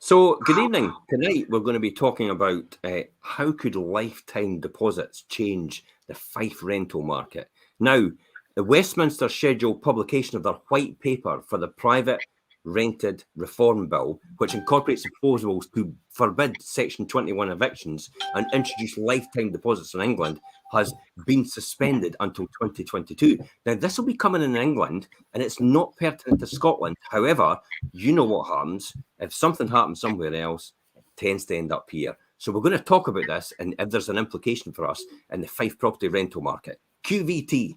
So, good evening. Tonight we're going to be talking about how could lifetime deposits change the Fife rental market. Now, the Westminster scheduled publication of their white paper for the private rented reform bill, which incorporates proposals to forbid Section 21 evictions and introduce lifetime deposits in England, has been suspended until 2022. Now, this will be coming in England, and it's not pertinent to Scotland. However, you know what happens. If something happens somewhere else, it tends to end up here. So we're going to talk about this and if there's an implication for us in the Fife property rental market. QVT.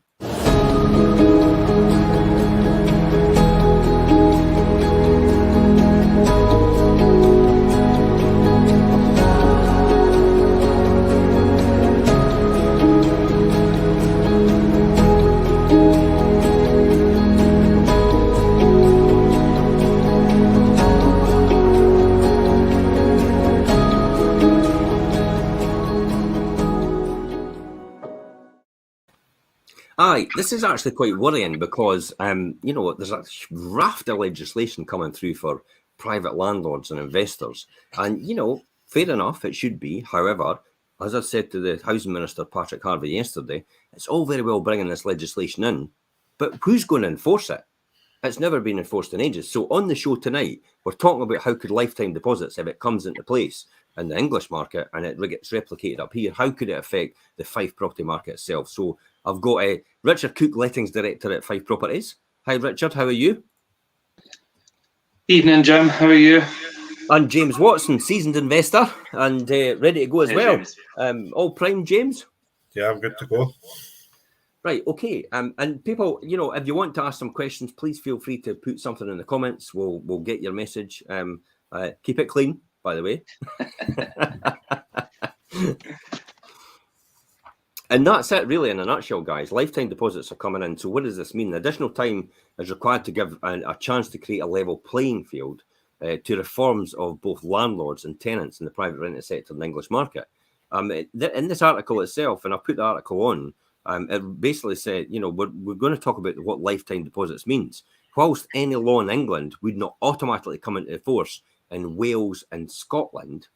Aye, this is actually quite worrying because, there's a raft of legislation coming through for private landlords and investors. And, fair enough, it should be. However, as I said to the Housing Minister, Patrick Harvey, yesterday, it's all very well bringing this legislation in, but who's going to enforce it? It's never been enforced in ages. So on the show tonight, we're talking about how could lifetime deposits, if it comes into place in the English market and it gets replicated up here, how could it affect the Fife property market itself? So I've got Richard Cook, Lettings Director at Fife Properties. Hi, Richard. How are you? Evening, Jim. How are you? And James Watson, seasoned investor and ready to go as well. All prime, James? Yeah, I'm good to go. Right, okay. And people, if you want to ask some questions, please feel free to put something in the comments. We'll get your message. Keep it clean, by the way. And that's it, really, in a nutshell, guys. Lifetime deposits are coming in. So what does this mean? Additional time is required to give a chance to create a level playing field to reforms of both landlords and tenants in the private rented sector in the English market. In this article itself, and I put the article on, it basically said, we're going to talk about what lifetime deposits means. Whilst any law in England would not automatically come into force in Wales and Scotland,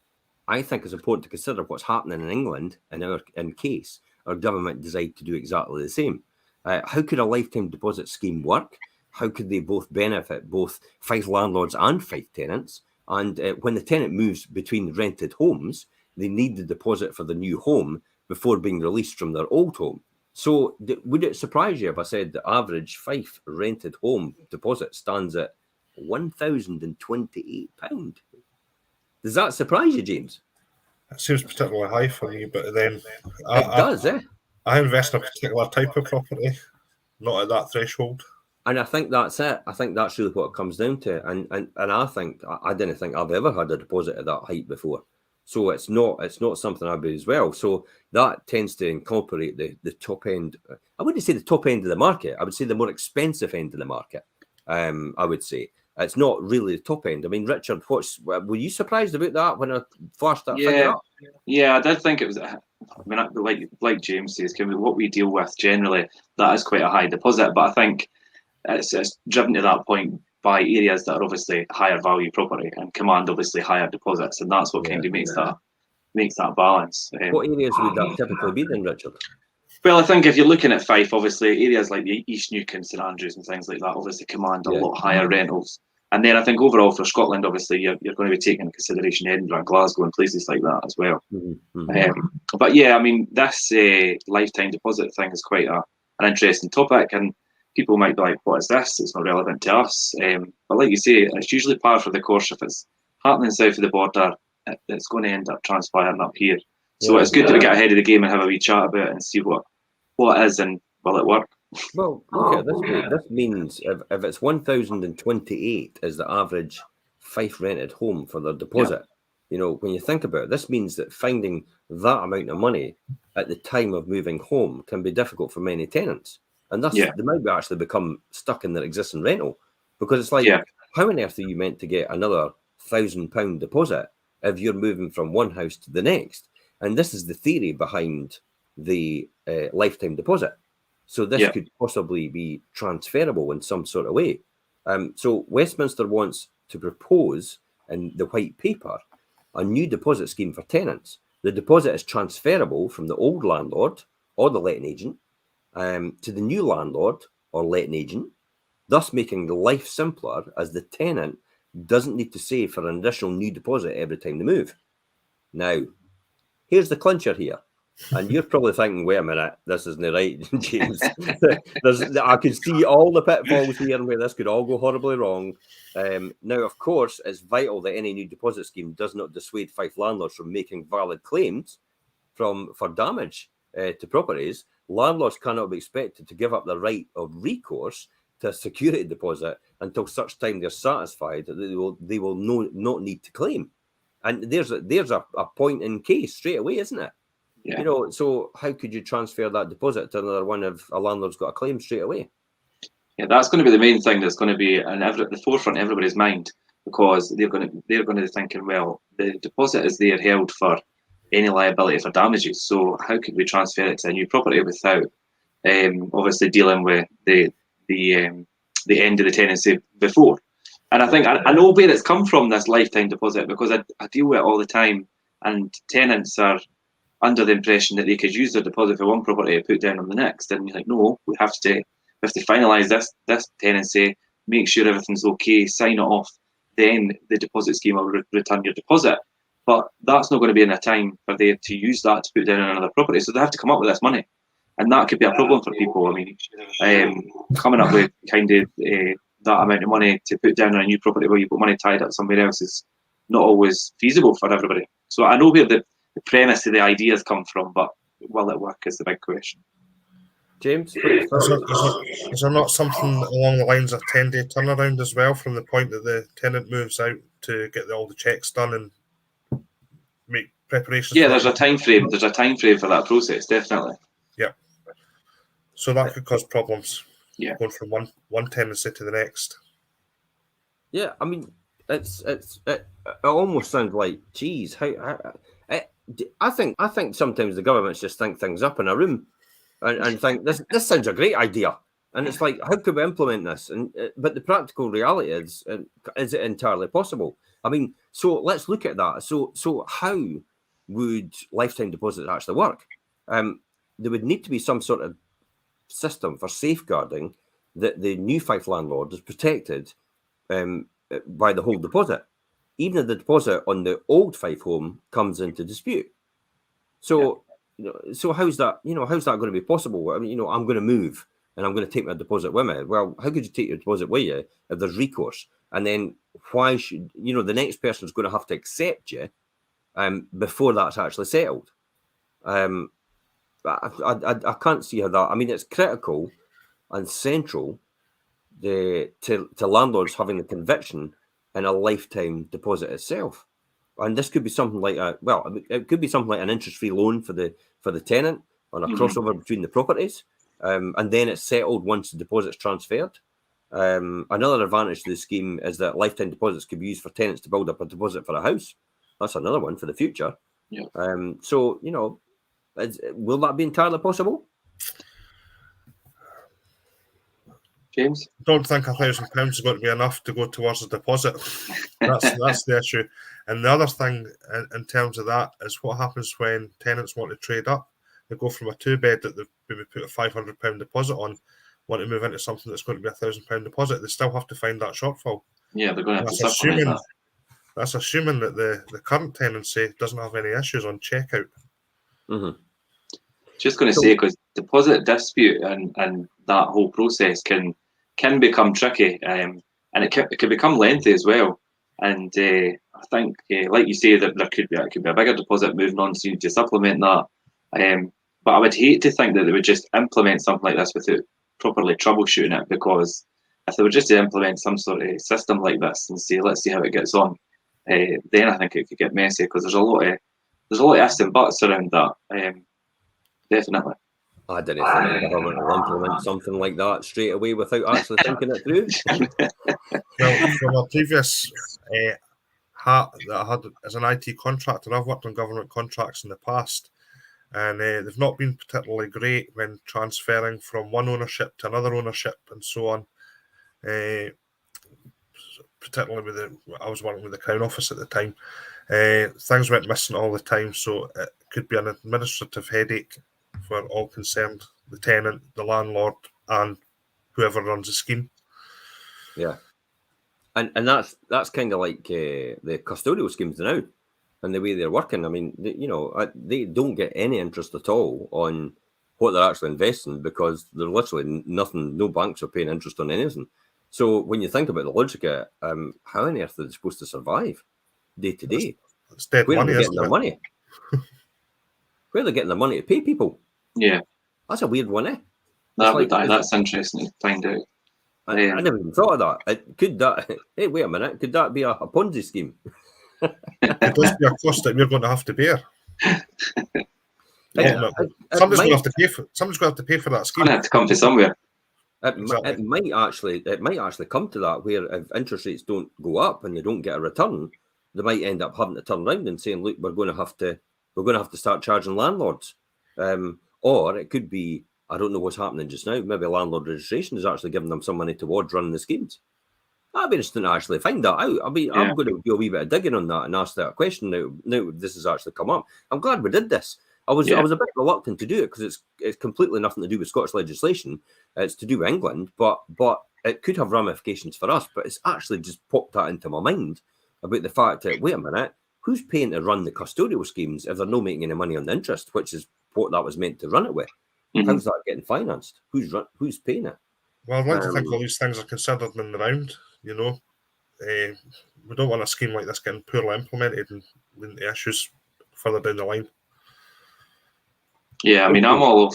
I think it's important to consider what's happening in England in case our government decide to do exactly the same. How could a lifetime deposit scheme work? How could they both benefit both Fife landlords and Fife tenants? And when the tenant moves between rented homes, they need the deposit for the new home before being released from their old home. So would it surprise you if I said the average Fife rented home deposit stands at £1,028? Does that surprise you, James? It seems particularly high for me, but then I invest in a particular type of property, not at that threshold. And I think that's it. I think that's really what it comes down to. And I didn't think I've ever had a deposit at that height before. So it's not something I'd be as well. So that tends to incorporate the top end. I wouldn't say the top end of the market. I would say the more expensive end of the market. I would say. It's not really the top end. I mean, Richard, were you surprised about that when I flashed that figure up? Yeah, I did think it was. I mean, like James says, what we deal with generally, that is quite a high deposit. But I think it's driven to that point by areas that are obviously higher value property and command obviously higher deposits, and that's what kind of makes that balance. What areas would that typically be then, Richard? Well, I think if you're looking at Fife, obviously areas like the East Newcombe, St Andrews and things like that obviously command a lot higher rentals. And then I think overall for Scotland, obviously you're going to be taking into consideration Edinburgh, Glasgow and places like that as well. But yeah, I mean, this lifetime deposit thing is quite an interesting topic, and people might be like, what is this? It's not relevant to us. But like you say, it's usually par for the course. If it's happening south of the border, it's going to end up transpiring up here. So it's good to get ahead of the game and have a wee chat about it and see what it is and will it work. Well, look at this way. This means if it's 1,028 is the average Fife rented home for their deposit, when you think about it, this means that finding that amount of money at the time of moving home can be difficult for many tenants. And they might actually become stuck in their existing rental because it's like, how on earth are you meant to get another £1,000 deposit if you're moving from one house to the next? And this is the theory behind the lifetime deposit. So this could possibly be transferable in some sort of way. So Westminster wants to propose in the white paper a new deposit scheme for tenants. The deposit is transferable from the old landlord or the letting agent to the new landlord or letting agent, thus making the life simpler as the tenant doesn't need to save for an additional new deposit every time they move. Now, here's the clincher here. And you're probably thinking, wait a minute, this isn't right, James. I can see all the pitfalls here and where this could all go horribly wrong. Now, of course, it's vital that any new deposit scheme does not dissuade Fife landlords from making valid claims for damage to properties. Landlords cannot be expected to give up the right of recourse to a security deposit until such time they're satisfied that they will not need to claim. And there's a point in case straight away, isn't it? Yeah. You know, so how could you transfer that deposit to another one if a landlord's got a claim straight away? Yeah, that's going to be the main thing that's going to be at the forefront of everybody's mind, because they're going to be thinking, well, the deposit is there held for any liability for damages. So how could we transfer it to a new property without obviously dealing with the end of the tenancy before? And I think I know where it's come from, this lifetime deposit, because I deal with it all the time, and tenants are under the impression that they could use their deposit for one property and put down on the next. And you're like, no, we have to finalise this tenancy, make sure everything's okay, sign it off, then the deposit scheme will return your deposit. But that's not going to be in a time for them to use that to put down on another property. So they have to come up with this money. And that could be a problem for people. I mean, coming up with kind of that amount of money to put down on a new property where you've got money tied up somewhere else is not always feasible for everybody. So I know where the premise of the ideas come from, but will it work is the big question. James? Is there not something along the lines of 10-day turnaround as well, from the point that the tenant moves out to get all the checks done and make preparations? Yeah, there's a time frame. There's a time frame for that process, definitely. Yeah. So that could cause problems. Yeah. Going from one tenancy to the next. Yeah, I mean, it almost sounds like, geez, I think sometimes the governments just think things up in a room and think this sounds a great idea, and it's like, how could we implement this? But the practical reality is it entirely possible? I mean, so let's look at that. So how would lifetime deposits actually work? There would need to be some sort of system for safeguarding that the new Fife landlord is protected by the whole deposit, even if the deposit on the old Fife home comes into dispute. So, so how's that going to be possible? I mean, I'm going to move and I'm going to take my deposit with me. Well, how could you take your deposit with you if there's recourse? And then why should the next person is going to have to accept you before that's actually settled? I can't see how that. I mean, it's critical and central to landlords having the conviction in a lifetime deposit itself. And this could be something like it could be something like an interest-free loan for the tenant on a crossover between the properties, and then it's settled once the deposit's transferred. Another advantage to the scheme is that lifetime deposits could be used for tenants to build up a deposit for a house. That's another one for the future. Yeah. So will that be entirely possible? James? I don't think £1,000 is going to be enough to go towards the deposit. That's the issue. And the other thing in terms of that is what happens when tenants want to trade up. They go from a 2-bed that they've maybe put a £500 deposit on, want to move into something that's going to be a £1,000 deposit. They still have to find that shortfall. Yeah, they're going to have to supplement that. That's assuming that the current tenancy doesn't have any issues on checkout. Mm-hmm. Just going to say, because deposit dispute and that whole process can become tricky, and it can become lengthy as well. And I think, like you say, that it could be a bigger deposit moving on, so you need to supplement that. But I would hate to think that they would just implement something like this without properly troubleshooting it, because if they were just to implement some sort of system like this and say, let's see how it gets on, then I think it could get messy, because there's a lot of ifs and buts around that. Definitely. I didn't think the government will implement something like that straight away without actually thinking it through. Well, from a previous hat that I had as an IT contractor, I've worked on government contracts in the past, and they've not been particularly great when transferring from one ownership to another ownership and so on. particularly I was working with the Crown Office at the time. Things went missing all the time, so it could be an administrative headache for all concerned, the tenant, the landlord, and whoever runs the scheme. Yeah. And that's kind of like the custodial schemes now and the way they're working. I mean, they don't get any interest at all on what they're actually investing because they're literally nothing, no banks are paying interest on anything. So when you think about the logic of it, how on earth are they supposed to survive day to day? It's dead Where money, are they getting isn't their it? money? Where are they getting their money to pay people? Yeah. That's a weird one, eh? That's interesting to find out. I never even thought of that. Hey, wait a minute. Could that be a Ponzi scheme? It does be a cost that we're going to have to bear. Somebody's going to have to pay for that scheme. Going to have to come to somewhere. It might actually come to that where if interest rates don't go up and you don't get a return, they might end up having to turn around and saying, "Look, we're going to have to start charging landlords," or it could be. I don't know what's happening just now. Maybe landlord registration is actually giving them some money towards running the schemes. I'd be interested to actually find that out. I'm going to do a wee bit of digging on that and ask that question now this has actually come up. I'm glad we did this. I was a bit reluctant to do it because it's completely nothing to do with Scottish legislation. It's to do with England, but it could have ramifications for us. But it's actually just popped that into my mind about the fact that, wait a minute, who's paying to run the custodial schemes if they're not making any money on the interest, which is what that was meant to run it with? Mm-hmm. How's that getting financed? Who's paying it? Well, I'd like to think all these things are considered in the round, We don't want a scheme like this getting poorly implemented and the issues further down the line. Yeah, I mean, I'm all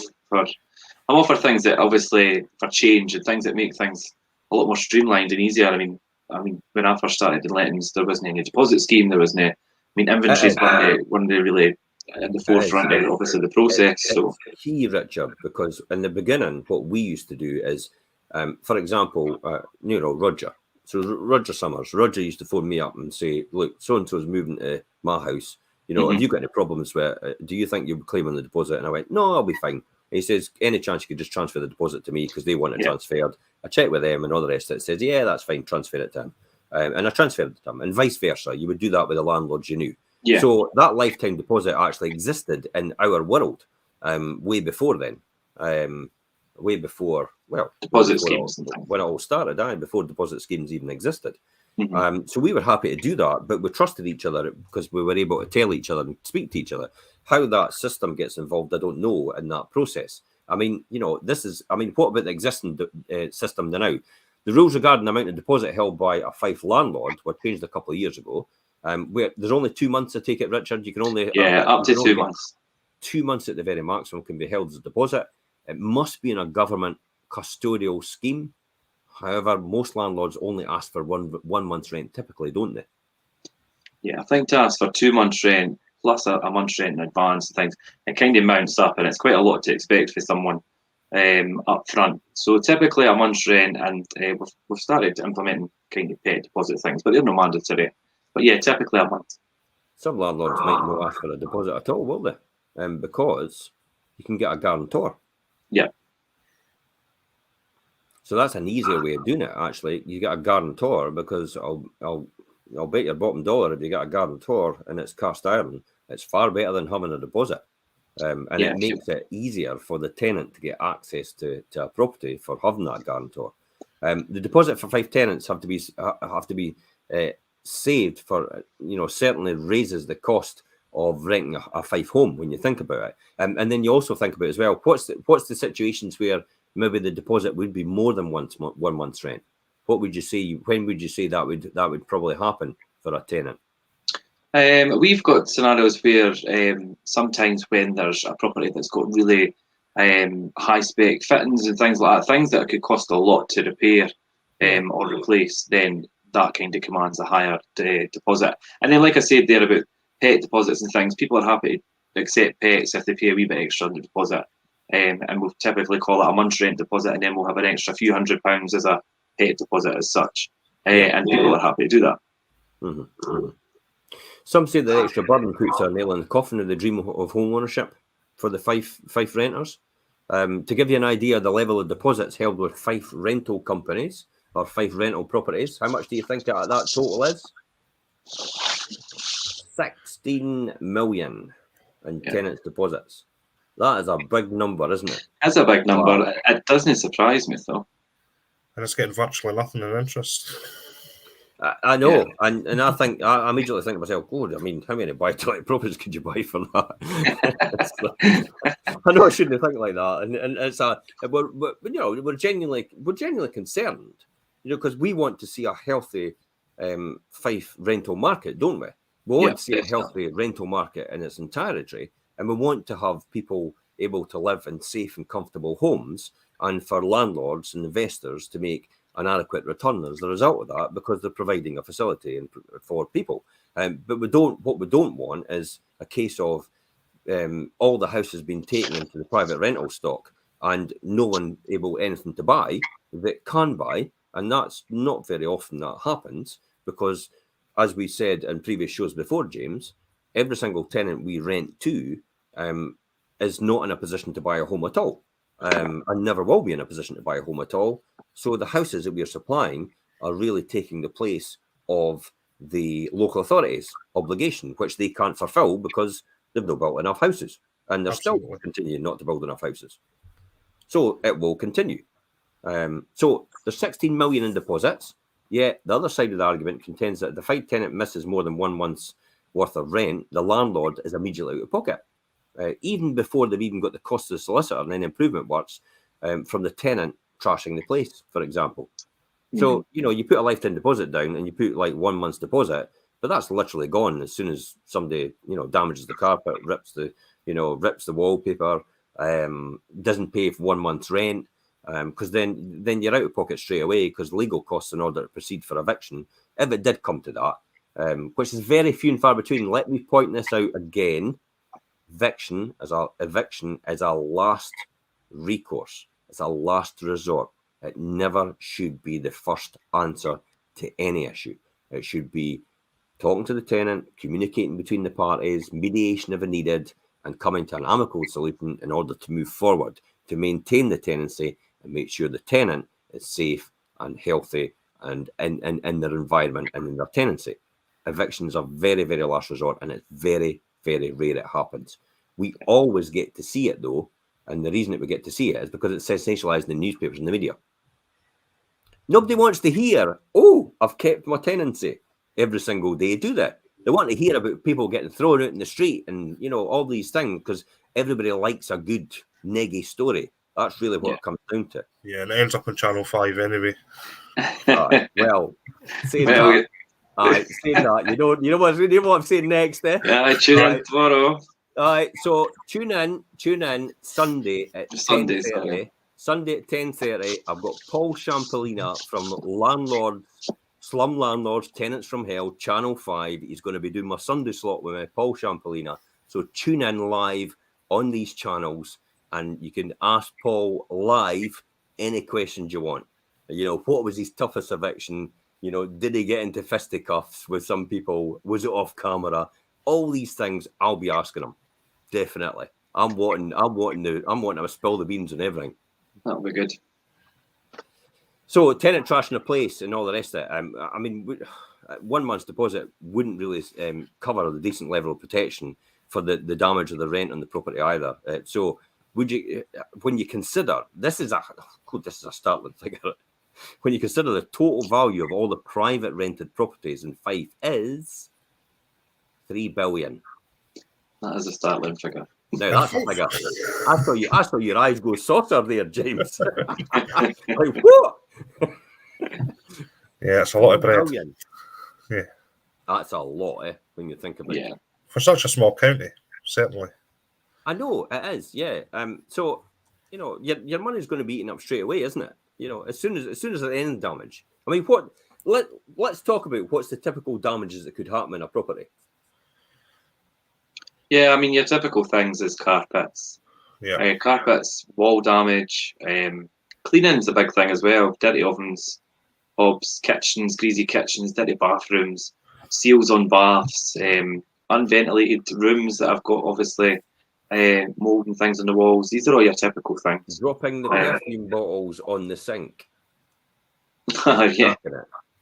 for things that obviously for change and things that make things a lot more streamlined and easier. I mean, when I first started in lettings, there wasn't any deposit scheme. There wasn't any. I mean, inventories weren't really at the forefront of obviously the process. It's key, Richard, because in the beginning, what we used to do is, for example, Roger. So Roger Summers, Roger used to phone me up and say, "Look, so and so is moving to my house. Have you got any problems with it? Do you think you'll claim on the deposit?" And I went, "No, I'll be fine." And he says, "Any chance you could just transfer the deposit to me because they want it transferred?" I checked with them and all the rest of it. Says, "Yeah, that's fine. Transfer it to him." And I transferred it to him, and vice versa. You would do that with the landlords you knew. Yeah. So that lifetime deposit actually existed in our world way before then. Way before, deposit schemes when it all started, before deposit schemes even existed. Mm-hmm. So we were happy to do that, but we trusted each other because we were able to tell each other and speak to each other. How that system gets involved, I don't know in that process. I mean, what about the existing system now? The rules regarding the amount of deposit held by a Fife landlord were changed a couple of years ago. Where there's only 2 months to take it, Richard. You can only up to 2 months. 2 months at the very maximum can be held as a deposit. It must be in a government custodial scheme. However, most landlords only ask for one month's rent, typically, don't they? Yeah, I think to ask for 2 months' rent plus a month's rent in advance and things, it kind of mounts up, and it's quite a lot to expect for someone up front. So typically a month's rent, and we've started implementing kind of pet deposit things, but they're not mandatory. But yeah, typically a month. Some landlords might not ask for a deposit at all, will they? Because you can get a guarantor. Yeah. So that's an easier way of doing it. Actually, you get a guarantor because I'll bet your bottom dollar if you get a guarantor and it's cast iron, it's far better than having a deposit. It makes it easier for the tenant to get access to a property for having that guarantor. The deposit for Fife tenants have to be saved for, certainly raises the cost of renting a Fife home when you think about it. And then you also think about as well, what's the situations where maybe the deposit would be more than 1 month's rent? What would you say? When would you say that would probably happen for a tenant? We've got scenarios where sometimes when there's a property that's got really high spec fittings and things like that, things that could cost a lot to repair or replace, then that kind of commands a higher deposit. And then, like I said there about pet deposits and things, people are happy to accept pets if they pay a wee bit extra on the deposit. And we'll typically call it a month's rent deposit, and then we'll have an extra few £100 as a pet deposit as such. And people are happy to do that. Mm-hmm. Mm-hmm. Some say the extra burden puts a nail in the coffin of the dream of home ownership for the Fife renters. To give you an idea of the level of deposits held with Fife rental companies, or Fife rental properties. How much do you think that total is? 16 million in tenants' deposits. That is a big number, isn't it? That's a big number. Wow. It doesn't surprise me, though. And it's getting virtually nothing in interest. I know, and I think I immediately think to myself, God, I mean, how many buy-to-let properties could you buy for that? I know I shouldn't think like that, and it's we're genuinely concerned, because we want to see a healthy Fife rental market, don't we? We want to see a healthy rental market in its entirety, and we want to have people able to live in safe and comfortable homes, and for landlords and investors to make an adequate return as a result of that, because they're providing a facility for people. But what we don't want is a case of all the houses being taken into the private rental stock and no one able anything to buy that can buy. And that's not very often that happens, because as we said in previous shows before, James, every single tenant we rent to is not in a position to buy a home at all. And never will be in a position to buy a home at all. So the houses that we are supplying are really taking the place of the local authorities' obligation, which they can't fulfil because they've not built enough houses, and they're still continuing not to build enough houses. So it will continue. So there's 16 million in deposits. Yeah, the other side of the argument contends that if a tenant misses more than 1 month's worth of rent, the landlord is immediately out of pocket. Even before they've even got the cost of the solicitor and any improvement works from the tenant trashing the place, for example. So, you put a lifetime deposit down and you put like 1 month's deposit, but that's literally gone as soon as somebody, damages the carpet, rips the wallpaper, doesn't pay for 1 month's rent, because then you're out of pocket straight away, because legal costs in order to proceed for eviction, if it did come to that, which is very few and far between. Let me point this out again. Eviction is a last recourse. It's a last resort. It never should be the first answer to any issue. It should be talking to the tenant, communicating between the parties, mediation if needed, and coming to an amicable solution in order to move forward, to maintain the tenancy and make sure the tenant is safe and healthy and in their environment and in their tenancy. Eviction is a very, very last resort, and it's very, very rare it happens. We always get to see it, though, and the reason that we get to see it is because it's sensationalized in the newspapers and the media. Nobody wants to hear, oh, I've kept my tenancy every single day, do that. They want to hear about people getting thrown out in the street and, all these things, because everybody likes a good, neggy story. That's really what it comes down to. Yeah, and it ends up on Channel 5 anyway. Well, saying that, you know what I'm saying next, eh? Yeah, tune in tomorrow. All right, so tune in Sunday at 10:30. Sunday at 10:30, I've got Paul Champolina from Slum Landlords, Tenants from Hell, Channel 5. He's going to be doing my Sunday slot with me, Paul Champolina. So tune in live on these channels, and you can ask Paul live any questions you want. What was his toughest eviction? Did he get into fisticuffs with some people? Was it off camera? All these things I'll be asking him. Definitely. I'm wanting to spill the beans and everything. That'll be good. So tenant trashing a place and all the rest of it. 1 month's deposit wouldn't really cover the decent level of protection for the damage of the rent on the property either. So would you, when you consider, this is a startling figure. When you consider the total value of all the private rented properties in Fife is 3 billion. That is a startling figure. No, that's a figure. I saw your eyes go saucer there, James. Like, what? Yeah, it's a lot of bread. Billion. Yeah. That's a lot, when you think about it. For such a small county, certainly. I know, it is, yeah. So, your money's going to be eaten up straight away, isn't it? As soon as there's any damage. I mean, let's talk about what's the typical damages that could happen in a property. Yeah, your typical things is carpets. Yeah. Carpets, wall damage, cleaning's a big thing as well. Dirty ovens, hobs, kitchens, greasy kitchens, dirty bathrooms, seals on baths, unventilated rooms that have got obviously mold and things on the walls. These are all your typical things. Dropping the perfume bottles on the sink. Yeah.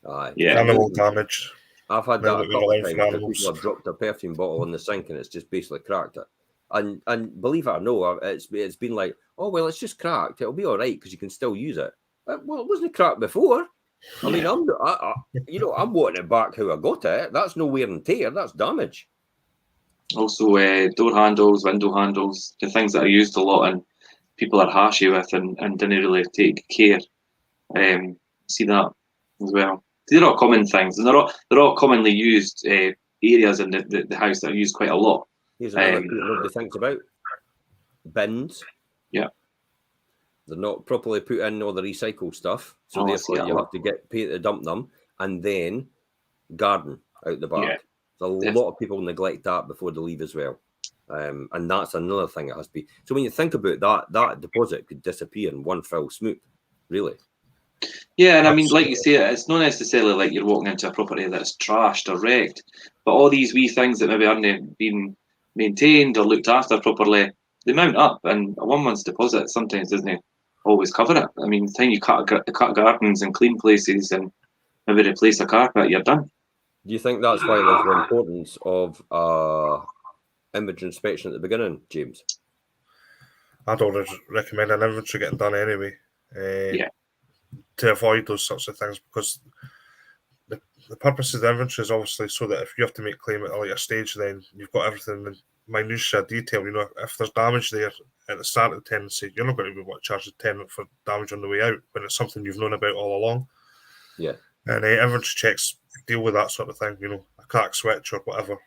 Aye. Yeah. Animal damage. I've had that a We're couple allowed of for times where animals. people have dropped a perfume bottle in the sink and it's just basically cracked it. And believe it or not, it's been like, oh well, it's just cracked. It'll be all right because you can still use it. Well, it wasn't cracked before. I mean, I'm wanting it back how I got it. That's no wear and tear. That's damage. Also, door handles, window handles, the things that are used a lot and people are harshy with and didn't really take care. See that as well. They're all common things, and they're all commonly used areas in the house that are used quite a lot. Here's another thing nobody thinks about: bins. Yeah. They're not properly put in all the recycled stuff, so Oh, therefore you have to pay to dump them, and then garden out the back. Yeah. So a lot of people neglect that before they leave as well, and that's another thing it has to be. So when you think about that deposit could disappear in one fell swoop, really. Yeah, and I mean, like you say, it's not necessarily like you're walking into a property that's trashed or wrecked, but all these wee things that maybe aren't being maintained or looked after properly, they mount up, and a 1 month's deposit sometimes doesn't always cover it. I mean, the time you cut gardens and clean places and maybe replace a carpet, you're done. Do you think that's why there's the importance of inventory inspection at the beginning, James? I'd always recommend an inventory getting done anyway. Yeah. To avoid those sorts of things, because the purpose of the inventory is obviously so that if you have to make claim at a later stage, then you've got everything in minutiae detail. You know, if there's damage there at the start of the tenancy, you're not going to be able to charge the tenant for damage on the way out when it's something you've known about all along. Yeah. And inventory checks deal with that sort of thing, you know, a cracked switch or whatever.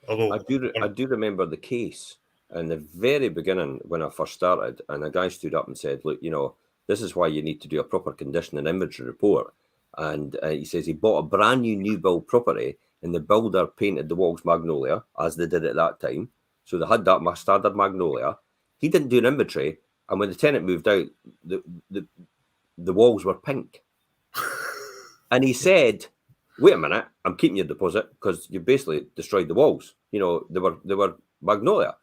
Although I do remember the case in the very beginning when I first started, and a guy stood up and said, look, you know, this is why you need to do a proper condition and inventory report. And he says he bought a brand new build property and the builder painted the walls magnolia, as they did at that time. So they had that standard magnolia. He didn't do an inventory. And when the tenant moved out, the walls were pink. And he said, wait a minute, I'm keeping your deposit because you basically destroyed the walls. You know, they were magnolia.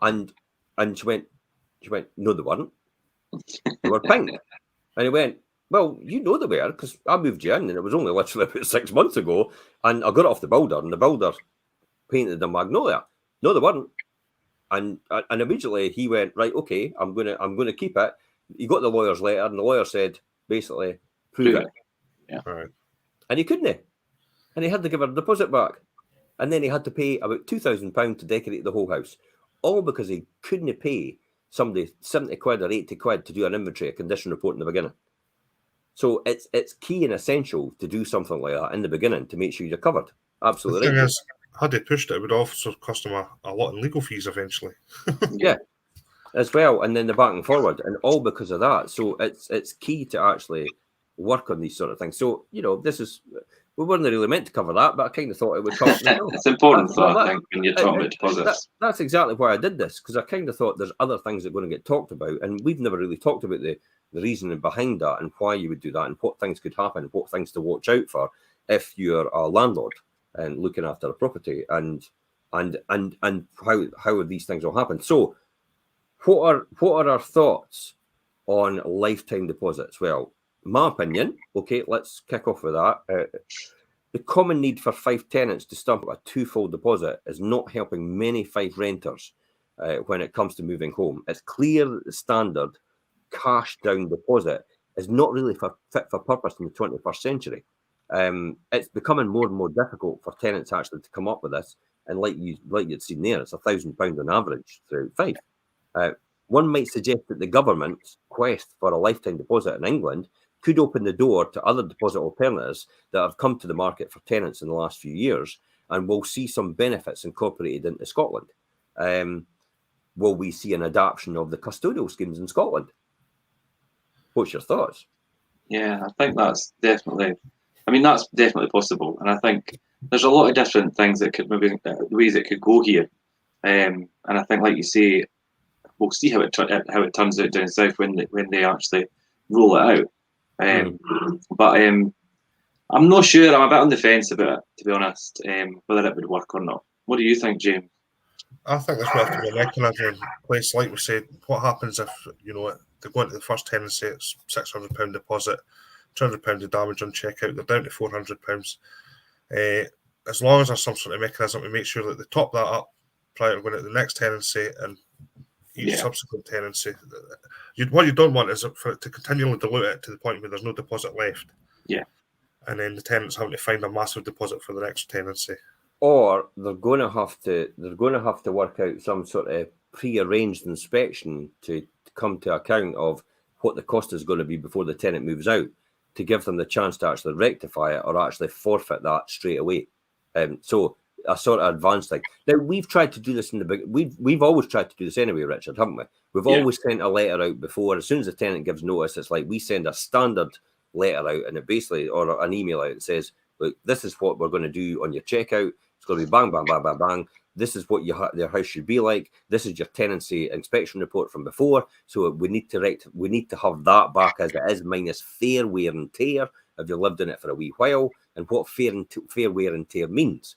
And she went, no, they weren't. They were pink. And he went, well, you know they were, because I moved you in and it was only literally about 6 months ago, and I got it off the builder, and the builder painted the magnolia. No, they weren't. And immediately he went, right, okay, I'm gonna keep it. He got the lawyer's letter, and the lawyer said, basically, prove it. Yeah. Right. And he couldn't. And he had to give her a deposit back. And then he had to pay about £2,000 to decorate the whole house. All because he couldn't pay somebody 70 quid or 80 quid to do an inventory, a condition report in the beginning. So it's key and essential to do something like that in the beginning to make sure you're covered. Absolutely. The thing is, had they pushed it would also cost them a lot in legal fees eventually. Yeah, as well. And then the back and forward, and all because of that. So it's key to actually work on these sort of things. So, you know, we weren't really meant to cover that, but I kind of thought it would come up. It's important, I think, when you're talking about deposits. That's exactly why I did this, because I kind of thought there's other things that are going to get talked about, and we've never really talked about the reasoning behind that and why you would do that and what things could happen, what things to watch out for if you're a landlord and looking after a property, and how these things will happen. So what are our thoughts on lifetime deposits? Well, my opinion, okay, let's kick off with that. The common need for Fife tenants to stamp a twofold deposit is not helping many Fife renters when it comes to moving home. It's clear that the standard cash down deposit is not really fit for purpose in the 21st century. It's becoming more and more difficult for tenants actually to come up with this. And like you'd seen there, it's £1,000 on average throughout Fife. One might suggest that the government's quest for a lifetime deposit in England could open the door to other deposit alternatives that have come to the market for tenants in the last few years, and we'll see some benefits incorporated into Scotland. Will we see an adaptation of the custodial schemes in Scotland? What's your thoughts? Yeah, I think that's definitely possible. And I think there's a lot of different things that could maybe ways it could go here. And I think, like you say, we'll see how it turns out down south when they actually roll it out. But I'm not sure. I'm a bit on the fence about it, to be honest, whether it would work or not. What do you think, James? I think there's going to have to be a mechanism in place, like we said. What happens if, you know, they go into the first tenancy, it's £600 deposit, £200 of damage on checkout, they're down to £400. As long as there's some sort of mechanism to make sure that they top that up prior to going to the next tenancy and each subsequent tenancy. What you don't want is for it to continually dilute it to the point where there's no deposit left. Yeah. And then the tenant's having to find a massive deposit for the next tenancy. Or they're going to have to work out some sort of pre-arranged inspection to come to account of what the cost is going to be before the tenant moves out, to give them the chance to actually rectify it or actually forfeit that straight away. So a sort of advanced thing. Now, we've tried to do this in the big. We've always tried to do this anyway, Richard, haven't we? We've always sent a letter out before. As soon as the tenant gives notice, it's like we send a standard letter out, and it basically, or an email out, and says, look, this is what we're going to do on your checkout. It's going to be bang, bang, bang, bang, bang. This is what their house should be like. This is your tenancy inspection report from before. So we need to have that back as it is, minus fair wear and tear if you lived in it for a wee while, and what fair wear and tear means.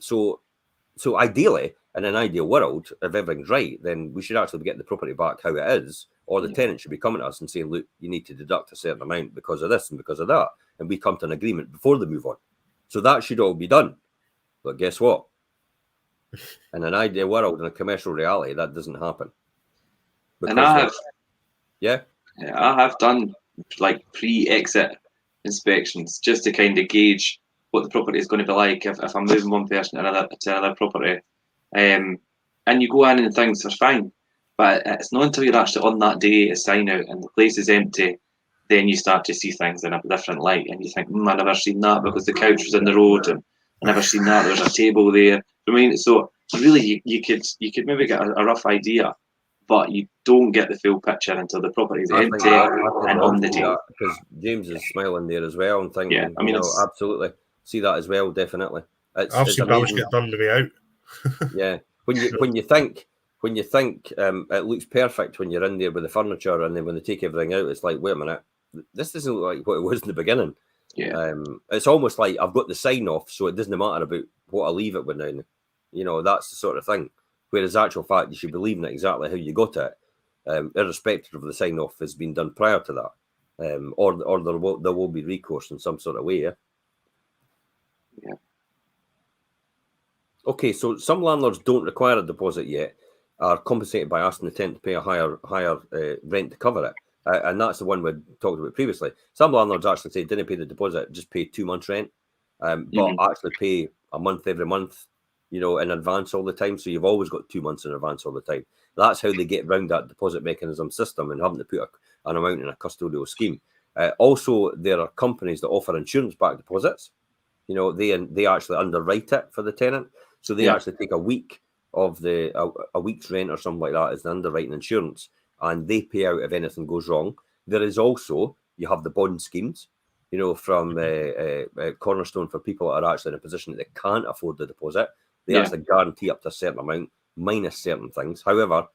So ideally, in an ideal world, if everything's right, then we should actually get the property back how it is, or the tenant should be coming to us and saying, look, you need to deduct a certain amount because of this and because of that, and we come to an agreement before they move on. So that should all be done. But guess what? In an ideal world, in a commercial reality, that doesn't happen. And I have done like pre-exit inspections just to kind of gauge what the property is going to be like if I'm moving one person to another property. And you go in and things are fine, but it's not until you're actually on that day to sign out and the place is empty, then you start to see things in a different light, and you think, I never seen that because the couch was in the road, and I never seen that there was a table there. I mean, so really, you could maybe get a rough idea, but you don't get the full picture until the property is empty and on the table. Because James is smiling there as well and thinking, I mean, absolutely see that as well, definitely. I've seen damage get done to me out. Yeah, when you think it looks perfect when you're in there with the furniture, and then when they take everything out, it's like, wait a minute, this doesn't look like what it was in the beginning. Yeah, it's almost like I've got the sign off, so it doesn't matter about what I leave it with now. That's the sort of thing. Whereas actual fact, you should be leaving it exactly how you got it, irrespective of the sign off has been done prior to that, or there will be recourse in some sort of way. Yeah. Okay, so some landlords don't require a deposit yet, are compensated by asking the tenant to pay a higher rent to cover it. And that's the one we talked about previously. Some landlords actually say, didn't pay the deposit, just pay 2 months rent, but actually pay a month every month, in advance all the time. So you've always got 2 months in advance all the time. That's how they get around that deposit mechanism system and having to put an amount in a custodial scheme. Also, there are companies that offer insurance-backed deposits. They actually underwrite it for the tenant. So they actually take a week of a week's rent or something like that as the underwriting insurance, and they pay out if anything goes wrong. There is also, you have the bond schemes, from Cornerstone for people that are actually in a position that they can't afford the deposit. They actually guarantee up to a certain amount, minus certain things. However,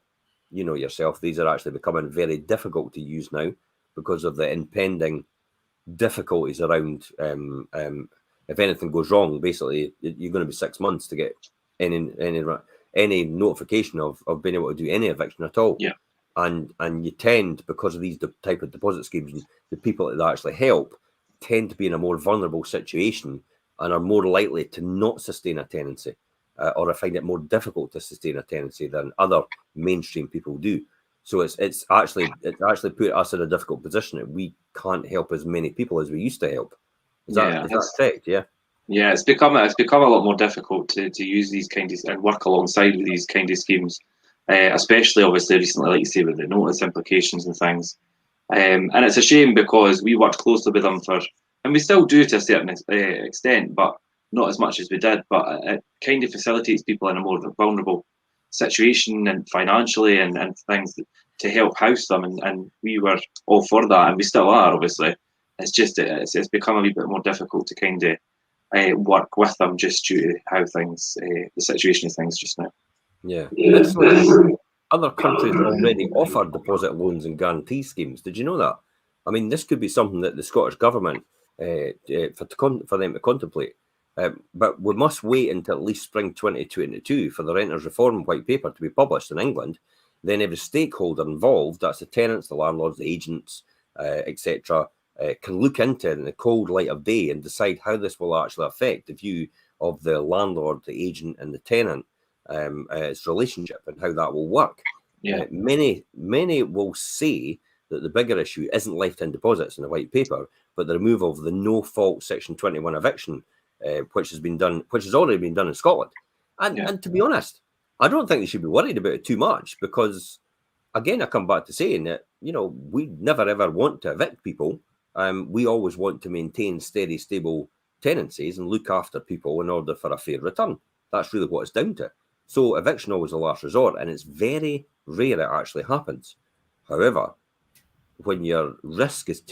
yourself, these are actually becoming very difficult to use now because of the impending difficulties around if anything goes wrong. Basically, you're going to be 6 months to get any notification of being able to do any eviction at all. Yeah. And you tend, because of these type of deposit schemes, the people that actually help tend to be in a more vulnerable situation and are more likely to not sustain a tenancy, or find it more difficult to sustain a tenancy than other mainstream people do. So it's actually put us in a difficult position that we can't help as many people as we used to help. Is that correct? Yeah. Yeah, it's become a lot more difficult to use these kind of and work alongside with these kind of schemes, especially obviously recently, like you say, with the notice implications and things. And it's a shame because we worked closely with them and we still do to a certain extent, but not as much as we did. But it kind of facilitates people in a more vulnerable situation and financially and things to help house them. And we were all for that, and we still are, obviously. It's just it's become a wee bit more difficult to kind of work with them just due to how things, the situation of things just now. Yeah. Other countries already offer deposit loans and guarantee schemes. Did you know that? I mean, this could be something that the Scottish Government, for them to contemplate. But we must wait until at least spring 2022 for the Renters Reform White Paper to be published in England. Then every stakeholder involved, that's the tenants, the landlords, the agents, etc., can look into it in the cold light of day and decide how this will actually affect the view of the landlord, the agent, and the tenant, its relationship and how that will work. Yeah. Many will say that the bigger issue isn't lifetime deposits in the white paper, but the removal of the no-fault Section 21 eviction, which has already been done in Scotland. And to be honest, I don't think they should be worried about it too much because, again, I come back to saying that, we never ever want to evict people. We always want to maintain steady, stable tenancies and look after people in order for a fair return. That's really what it's down to. So eviction always a last resort, and it's very rare it actually happens. However, when your risk is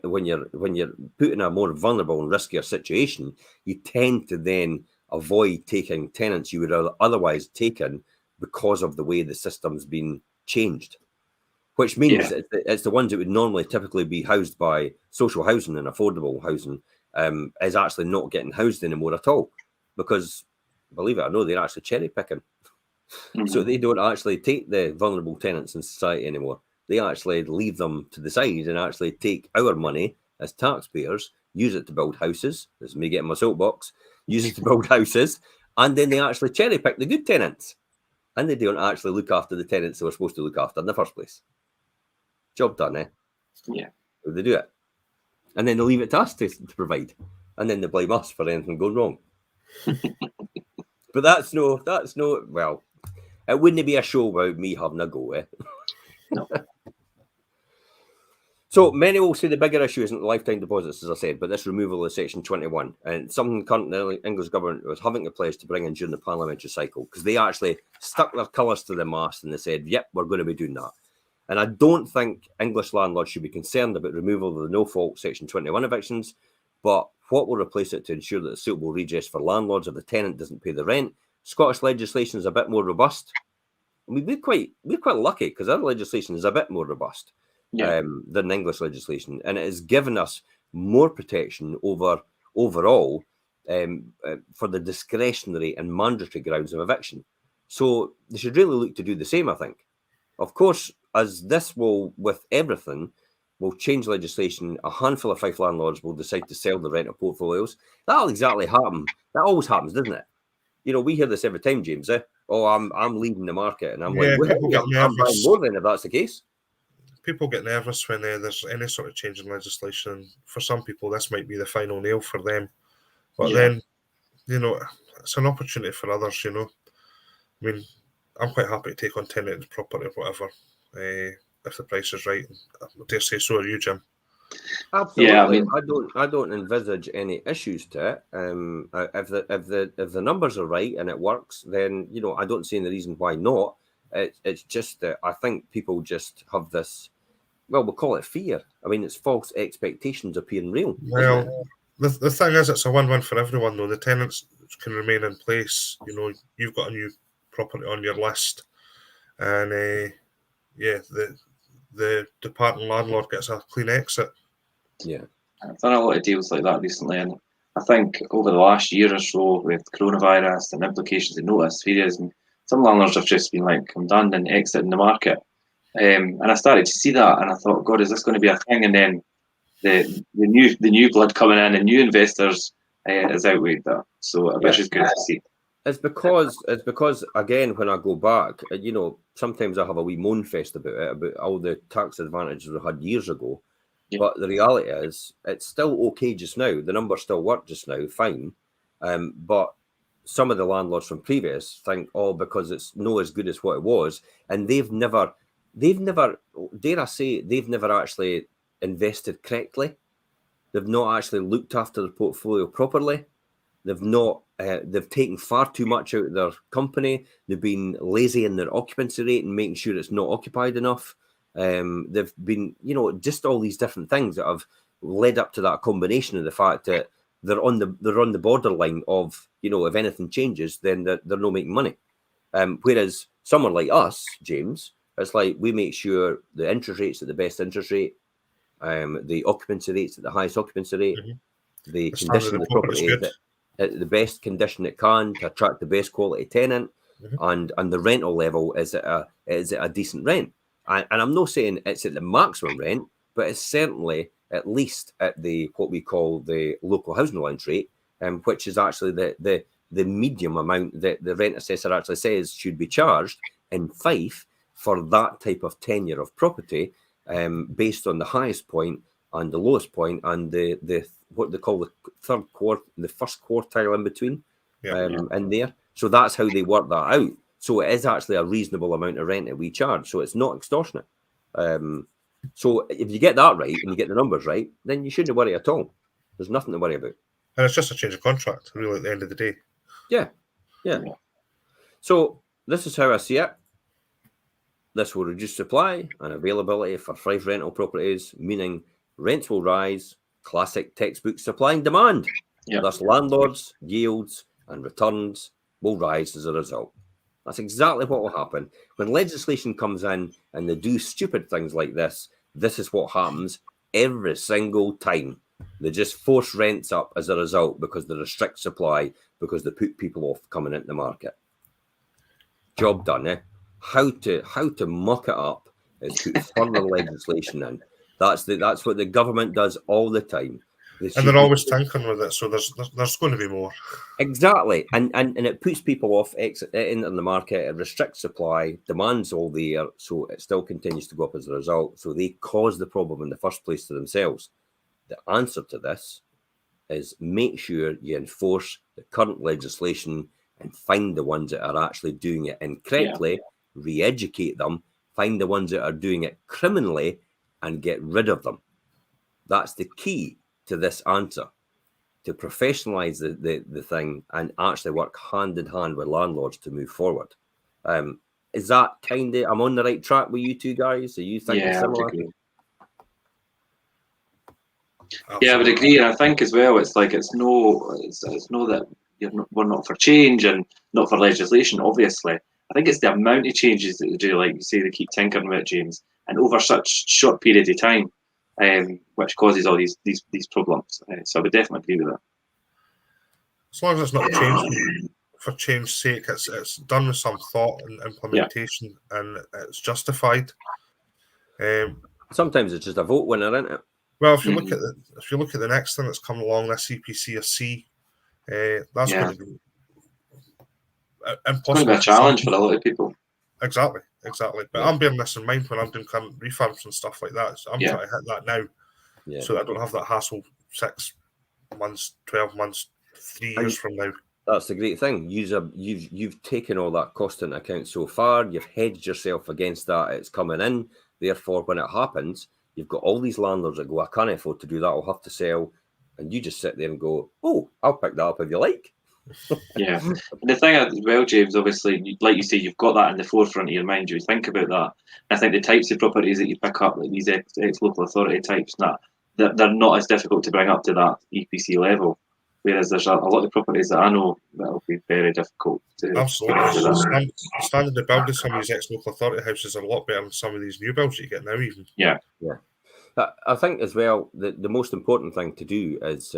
when you're put in a more vulnerable and riskier situation, you tend to then avoid taking tenants you would have otherwise taken because of the way the system's been changed. Which means it's the ones that would normally typically be housed by social housing and affordable housing is actually not getting housed anymore at all. Because, believe it or not, they're actually cherry picking. So they don't actually take the vulnerable tenants in society anymore. They actually leave them to the side and actually take our money as taxpayers, use it to build houses. This is me getting my soapbox. Use it to build houses. And then they actually cherry pick the good tenants. And they don't actually look after the tenants they were supposed to look after in the first place. Job done, eh? Yeah. They do it. And then they leave it to us to provide. And then they blame us for anything going wrong. But that's no, well, it wouldn't be a show about me having a go, eh? No. So many will say the bigger issue isn't lifetime deposits, as I said, but this removal of Section 21. And something currently the English government was having a pledge to bring in during the parliamentary cycle, because they actually stuck their colours to the mast and they said, yep, we're going to be doing that. And I don't think English landlords should be concerned about removal of the no-fault Section 21 evictions, but what will replace it to ensure that the suitable redress for landlords if the tenant doesn't pay the rent? Scottish legislation is a bit more robust. I mean, we're quite lucky because our legislation is a bit more robust than English legislation, and it has given us more protection overall for the discretionary and mandatory grounds of eviction. So they should really look to do the same, I think. Of course, as this will, with everything, will change legislation, a handful of Fife landlords will decide to sell the rental portfolios. That'll exactly happen. That always happens, doesn't it? We hear this every time, James. Oh, I'm leaving the market, and I'm like, well, I'm buying more then if that's the case. People get nervous when there's any sort of change in legislation. For some people, this might be the final nail for them. But then, it's an opportunity for others, I mean, I'm quite happy to take on tenanted property or whatever, if the price is right. I dare say so are you, Jim. Absolutely. Yeah, I mean, I don't envisage any issues to it. If the numbers are right and it works, then I don't see any reason why not. It's just that I think people just have this. Well, we'll call it fear. I mean, it's false expectations appearing real. Well, the thing is, it's a win-win for everyone, though. The tenants can remain in place. You've got a new property on your list, and the departing landlord gets a clean exit. Yeah, I've done a lot of deals like that recently, and I think over the last year or so with coronavirus and implications and notice periods, and some landlords have just been like, I'm done and exiting the market. And I started to see that, and I thought, God, is this going to be a thing? And then the new blood coming in and new investors has outweighed that. So which is good to see. It's because again, when I go back, sometimes I have a wee moan fest about all the tax advantages we had years ago. Yeah. But the reality is, it's still okay just now. The numbers still work just now, fine. But some of the landlords from previous think, because it's no as good as what it was, and they've never, dare I say, they've never actually invested correctly. They've not actually looked after the portfolio properly. They've not. They've taken far too much out of their company. They've been lazy in their occupancy rate and making sure it's not occupied enough. They've been, just all these different things that have led up to that combination of the fact that they're on the borderline of, if anything changes, then they're not making money. Whereas someone like us, James, it's like we make sure the interest rate's at the best interest rate, the occupancy rate's at the highest occupancy rate, the condition of the property is at the best condition it can to attract the best quality tenant, and the rental level is at a decent rent. And I'm not saying it's at the maximum rent, but it's certainly at least at the what we call the local housing allowance rate, which is actually the medium amount that the rent assessor actually says should be charged in Fife for that type of tenure of property, based on the highest point and the lowest point and the what they call the first quartile in between, in there. So that's how they work that out. So it is actually a reasonable amount of rent that we charge. So it's not extortionate. So if you get that right and you get the numbers right, then you shouldn't worry at all. There's nothing to worry about. And it's just a change of contract, really, at the end of the day. Yeah. So this is how I see it. This will reduce supply and availability for Fife rental properties, meaning rents will rise, classic textbook supply and demand. Thus landlords, yields and returns will rise as a result. That's exactly what will happen. When legislation comes in and they do stupid things like this is what happens every single time. They just force rents up as a result because they restrict supply, because they put people off coming into the market. Job done, eh? How to muck it up is put further legislation in. That's what the government does all the time. And they're always tinkering with it, so there's going to be more. Exactly, and it puts people off into the market. It restricts supply, demand's all there, so it still continues to go up as a result. So they cause the problem in the first place to themselves. The answer to this is make sure you enforce the current legislation and find the ones that are actually doing it incorrectly, re-educate them, find the ones that are doing it criminally, and get rid of them. That's the key to this answer, to professionalize the thing and actually work hand in hand with landlords to move forward. Is that kind of, I'm on the right track with you two guys? Are you thinking similar? Yeah, I would agree, and I think as well, it's like it's no that we're not for change and not for legislation. Obviously, I think it's the amount of changes that they do, like you say, they keep tinkering with it, James, and over such short period of time, which causes all these problems. So I would definitely agree with that. As long as it's not changed for change's sake, it's done with some thought and implementation, and it's justified. Sometimes it's just a vote winner, isn't it? Well, if you look at the next thing that's come along, this EPCSC, that's going to be impossible. It's going to be a challenge for a lot of people. Exactly. But I'm bearing this in mind when I'm doing current refurbs and stuff like that. So I'm trying to hit that now, so that I don't have that hassle 6 months, 12 months, 3 years from now. That's the great thing. You've taken all that cost into account so far. You've hedged yourself against that. It's coming in. Therefore, when it happens, you've got all these landlords that go, I can't afford to do that, I'll have to sell. And you just sit there and go, oh, I'll pick that up if you like. Yeah. And the thing as well, James, obviously, like you say, you've got that in the forefront of your mind. You think about that. I think the types of properties that you pick up, like these ex-local authority types, they're not as difficult to bring up to that EPC level. Whereas there's a lot of properties that I know that will be very difficult to. Absolutely. The standard of building some of these ex-local authority houses are a lot better than some of these new builds that you get now, even. Yeah. I think as well, the most important thing to do is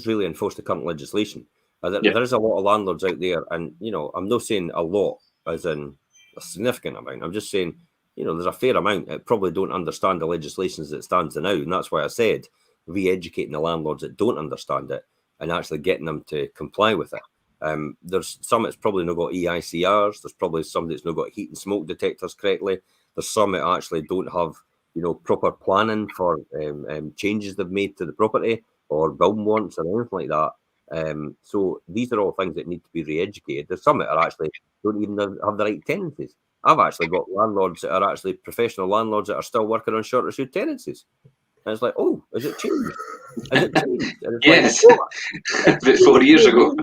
really enforce the current legislation. There is a lot of landlords out there, and I'm not saying a lot as in a significant amount. I'm just saying, there's a fair amount that probably don't understand the legislation as it stands now, and that's why I said re-educating the landlords that don't understand it and actually getting them to comply with it. There's some that's probably not got EICRs. There's probably some that's not got heat and smoke detectors correctly. There's some that actually don't have, proper planning for changes they've made to the property or building warrants or anything like that. So these are all things that need to be re-educated. There's some that are actually don't even have the right tenancies. I've actually got landlords that are actually professional landlords that are still working on short issue tenancies. And it's like, oh, is it changed? Yes, about 4 years ago.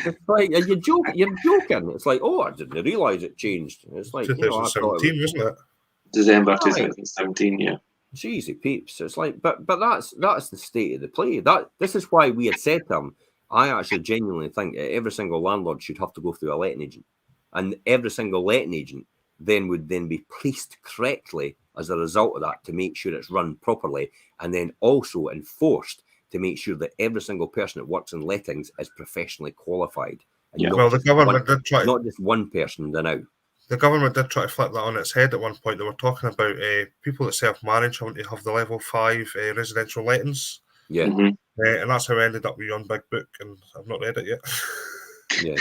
It's like, you're joking. It's like, oh, I didn't realise it changed. It's like 2017, wasn't it? December 2017, yeah. It's easy, peeps. It's like, but that's the state of the play. This is why we had said to them, I actually genuinely think every single landlord should have to go through a letting agent, and every single letting agent would be policed correctly as a result of that to make sure it's run properly, and then also enforced to make sure that every single person that works in lettings is professionally qualified. And the government did try. Not just one person. Now The government did try to flip that on its head at one point. They were talking about people that self-manage having to have the level 5 residential lettings. Yeah. And that's how I ended up with Yon Big Book, and I've not read it yet. Yeah.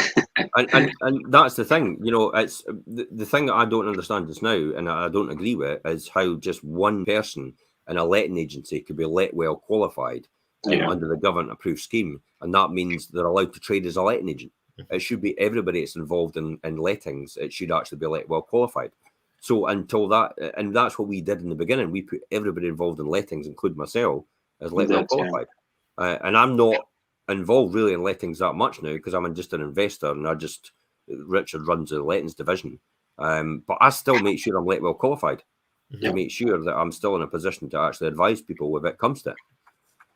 and that's the thing, you know, it's the thing that I don't understand just now, and I don't agree with, is how just one person in a letting agency could be let well qualified under the government approved scheme, and that means they're allowed to trade as a letting agent. It should be everybody that's involved in lettings. It should actually be let well qualified. So until that, and that's what we did in the beginning, we put everybody involved in lettings, including myself, as let well qualified. And I'm not involved really in lettings that much now because I'm just an investor, and Richard runs the lettings division. But I still make sure I'm let well qualified to make sure that I'm still in a position to actually advise people when it comes to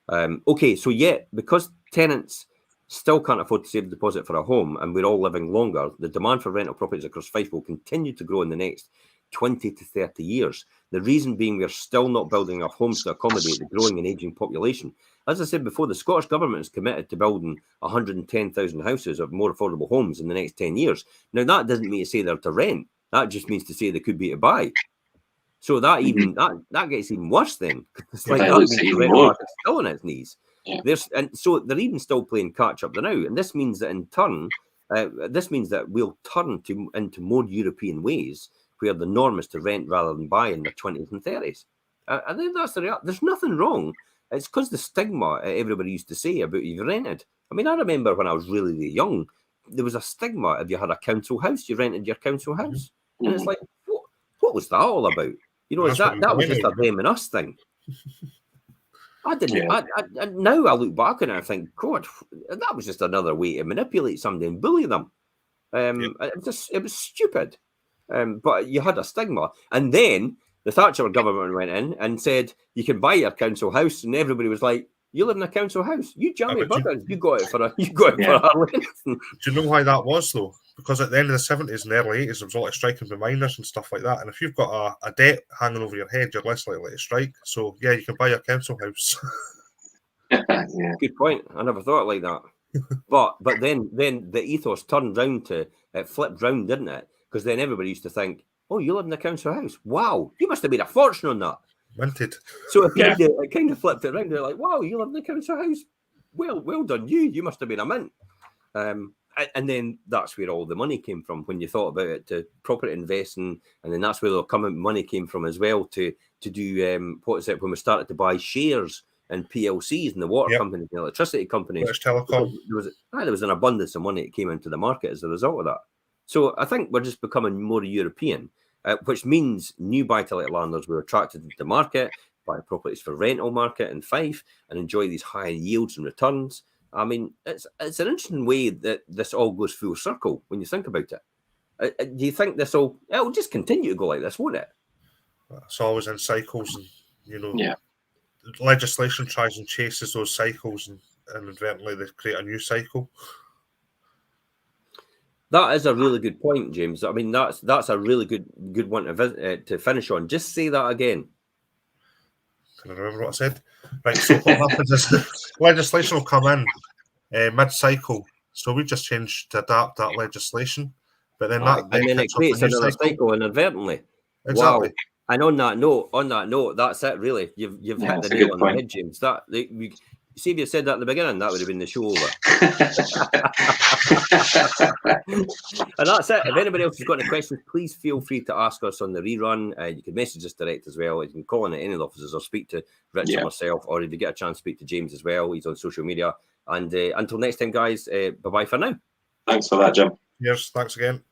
it. Okay, so because tenants still can't afford to save a deposit for a home, and we're all living longer, the demand for rental properties across Fife will continue to grow in the next 20 to 30 years. The reason being we're still not building enough homes to accommodate the growing and ageing population. As I said before, the Scottish Government is committed to building 110,000 houses of more affordable homes in the next 10 years. Now, that doesn't mean to say they're to rent. That just means to say they could be to buy. So that even that gets even worse then. It's like that means the rental market's still on its knees. Yeah. And so they're even still playing catch up now. And this means that in turn, we'll turn into more European ways where the norm is to rent rather than buy in the 20s and 30s. I think that's the reality. There's nothing wrong. It's because the stigma everybody used to say about you've rented. I mean, I remember when I was really, really young, there was a stigma if you had a council house, you rented your council house. Mm-hmm. And it's like, what was that all about? You know, that was just a them and us thing. I didn't. Yeah. Now I look back and I think, God, that was just another way to manipulate somebody and bully them. It was stupid. But you had a stigma, and then the Thatcher government went in and said you can buy your council house, and everybody was like, "You live in a council house, you jammy buggers, you got it for a rent." Do you know why that was though? Because at the end of the 70s and early 80s, there was a lot of striking for miners and stuff like that. And if you've got a debt hanging over your head, you're less likely to strike. So, yeah, you can buy your council house. Good point. I never thought like that. but then the ethos turned round it flipped round, didn't it? Because then everybody used to think, oh, you live in a council house? Wow, you must have made a fortune on that. Minted. So it kind of flipped it around. They're like, wow, you live in a council house? Well done, you must have been a mint. And then that's where all the money came from when you thought about it, to property investing, and then that's where the money came from as well to do when we started to buy shares in PLCs and the water companies and the electricity companies. British Telecom. There was an abundance of money that came into the market as a result of that. So I think we're just becoming more European, which means new buy-to-let landlords were attracted to the market, buy properties for rental market in Fife, and enjoy these high yields and returns. I mean, it's an interesting way that this all goes full circle when you think about it. Do you think it'll just continue to go like this, won't it? It's always in cycles, and legislation tries and chases those cycles, and inadvertently they create a new cycle. That is a really good point, James. I mean, that's a really good one to finish on. Just say that again. Can I remember what I said? Right, so what happens is legislation will come in mid-cycle, so we just change to adapt that legislation, but then it creates another cycle inadvertently. Exactly. Wow. And on that note, that's it. Really, you've hit the nail on the head, James. See, if you said that at the beginning, that would have been the show over. And that's it. If anybody else has got any questions, please feel free to ask us on the rerun. You can message us direct as well. You can call in at any of the offices or speak to Rich or myself, or if you get a chance, speak to James as well. He's on social media. And until next time, guys, bye-bye for now. Thanks for that, Jim. Yes, thanks again.